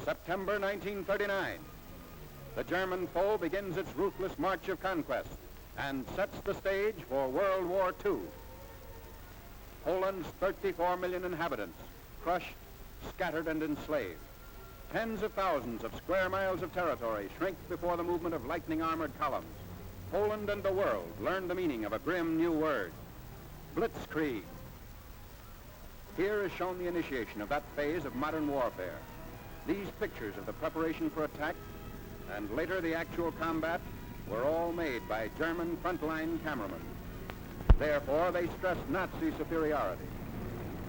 September 1939. The German foe begins its ruthless march of conquest and sets the stage for World War II. Poland's 34 million inhabitants, crushed, scattered, and enslaved. Tens of thousands of square miles of territory shrink before the movement of lightning armored columns. Poland and the world learn the meaning of a grim new word, Blitzkrieg. Here is shown the initiation of that phase of modern warfare. These pictures of the preparation for attack and later the actual combat were all made by German frontline cameramen. Therefore, they stress Nazi superiority.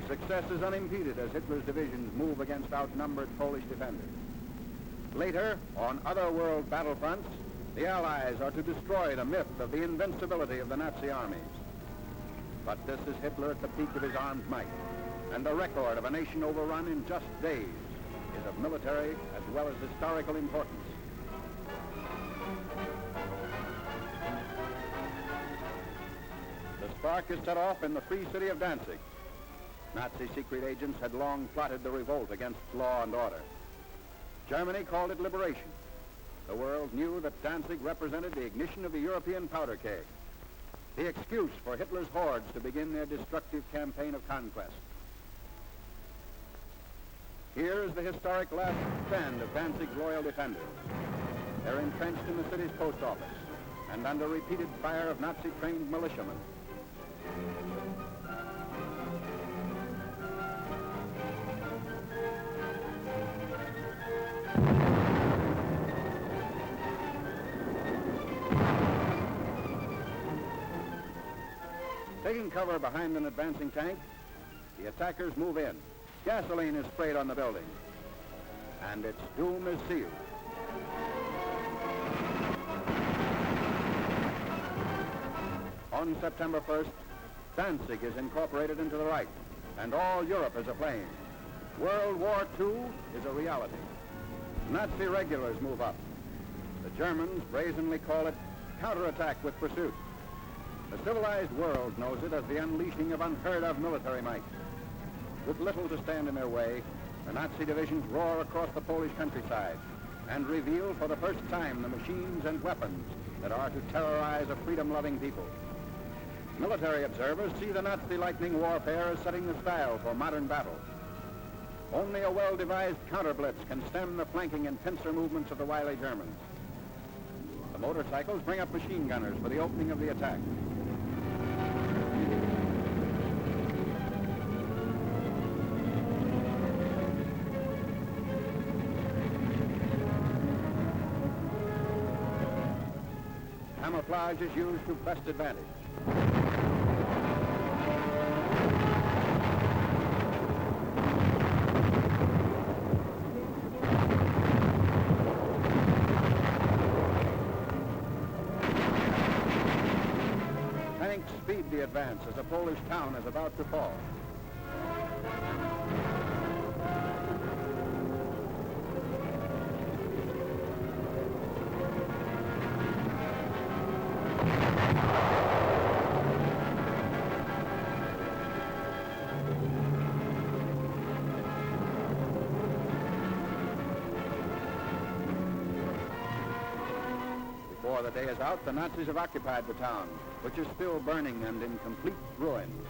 Success is unimpeded as Hitler's divisions move against outnumbered Polish defenders. Later, on other world battlefronts, the Allies are to destroy the myth of the invincibility of the Nazi armies. But this is Hitler at the peak of his armed might, and the record of a nation overrun in just days is of military as well as historical importance. The spark is set off in the free city of Danzig. Nazi secret agents had long plotted the revolt against law and order. Germany called it liberation. The world knew that Danzig represented the ignition of the European powder keg, the excuse for Hitler's hordes to begin their destructive campaign of conquest. Here is the historic last stand of Danzig's loyal defenders. They're entrenched in the city's post office and under repeated fire of Nazi-trained militiamen. Taking cover behind an advancing tank, the attackers move in. Gasoline is sprayed on the building, and its doom is sealed. On September 1st, Danzig is incorporated into the Reich, and all Europe is aflame. World War II is a reality. Nazi regulars move up. The Germans brazenly call it counterattack with pursuit. The civilized world knows it as the unleashing of unheard-of military might. With little to stand in their way, the Nazi divisions roar across the Polish countryside and reveal for the first time the machines and weapons that are to terrorize a freedom-loving people. Military observers see the Nazi lightning warfare as setting the style for modern battle. Only a well-devised counter-blitz can stem the flanking and pincer movements of the wily Germans. The motorcycles bring up machine gunners for the opening of the attack. Camouflage is used to best advantage. Tanks speed the advance as a Polish town is about to fall. Before the day is out, the Nazis have occupied the town, which is still burning and in complete ruins.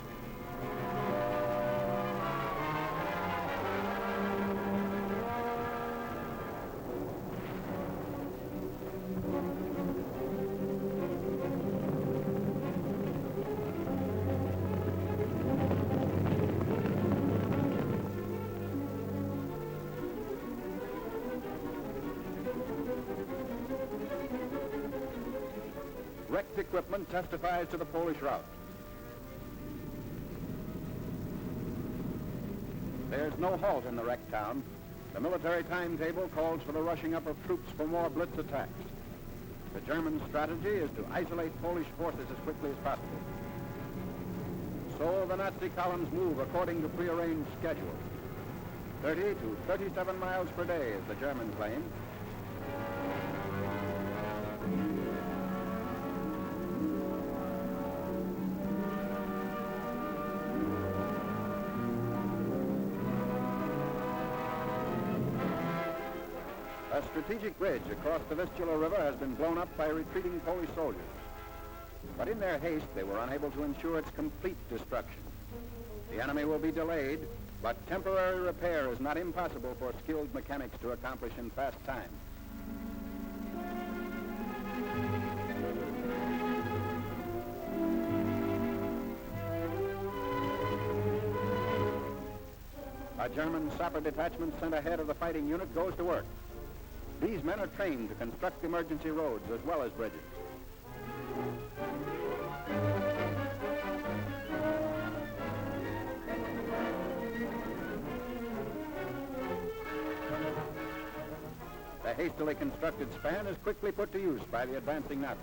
Wrecked equipment testifies to the Polish rout. There's no halt in the wrecked town. The military timetable calls for the rushing up of troops for more blitz attacks. The German strategy is to isolate Polish forces as quickly as possible. So the Nazi columns move according to prearranged schedule. 30 to 37 miles per day, as the Germans claim. A strategic bridge across the Vistula River has been blown up by retreating Polish soldiers. But in their haste, they were unable to ensure its complete destruction. The enemy will be delayed, but temporary repair is not impossible for skilled mechanics to accomplish in fast time. A German sapper detachment sent ahead of the fighting unit goes to work. These men are trained to construct emergency roads as well as bridges. The hastily constructed span is quickly put to use by the advancing Nazis.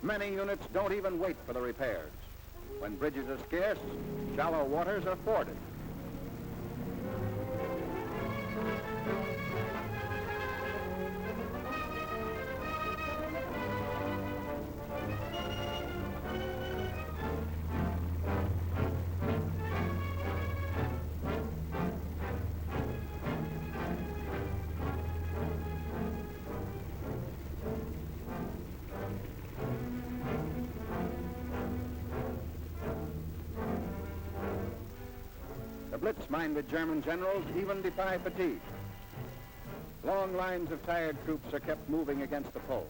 Many units don't even wait for the repairs. When bridges are scarce, shallow waters are forded. The blitz-minded German generals even defy fatigue. Long lines of tired troops are kept moving against the Poles.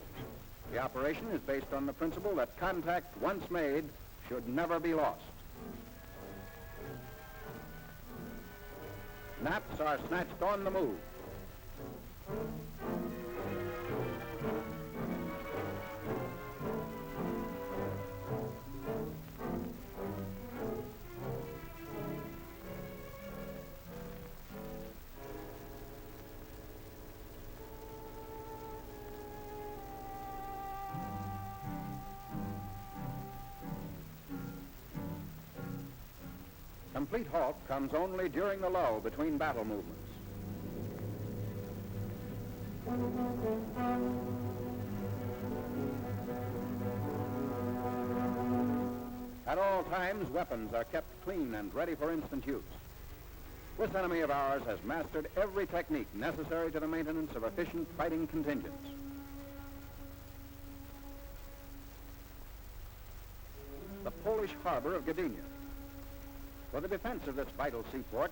The operation is based on the principle that contact, once made, should never be lost. Naps are snatched on the move. Complete halt comes only during the lull between battle movements. At all times, weapons are kept clean and ready for instant use. This enemy of ours has mastered every technique necessary to the maintenance of efficient fighting contingents. The Polish harbor of Gdynia. For the defense of this vital seaport,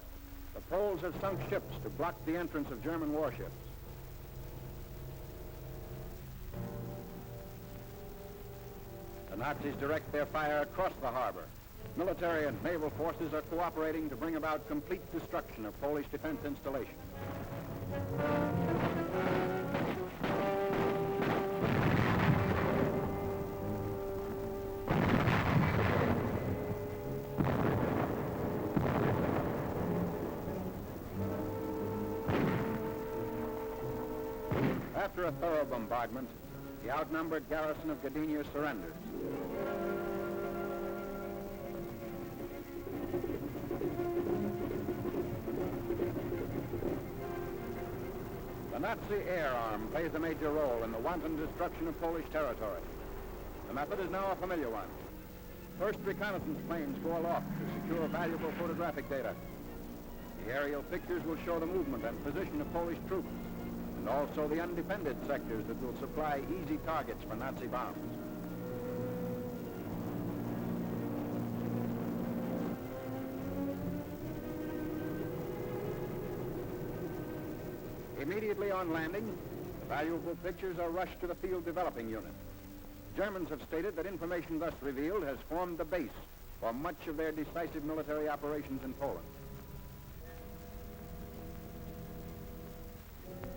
the Poles have sunk ships to block the entrance of German warships. The Nazis direct their fire across the harbor. Military and naval forces are cooperating to bring about complete destruction of Polish defense installations. After a thorough bombardment, the outnumbered garrison of Gdynia surrenders. The Nazi air arm plays a major role in the wanton destruction of Polish territory. The method is now a familiar one. First, reconnaissance planes go aloft to secure valuable photographic data. The aerial pictures will show the movement and position of Polish troops, and also the undefended sectors that will supply easy targets for Nazi bombs. Immediately on landing, the valuable pictures are rushed to the field developing unit. Germans have stated that information thus revealed has formed the base for much of their decisive military operations in Poland.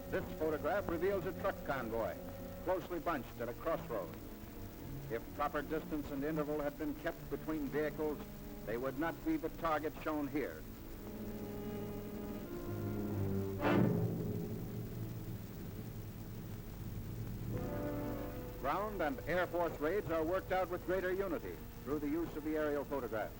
This photograph reveals a truck convoy, closely bunched at a crossroads. If proper distance and interval had been kept between vehicles, they would not be the target shown here. Ground and Air Force raids are worked out with greater unity through the use of the aerial photographs.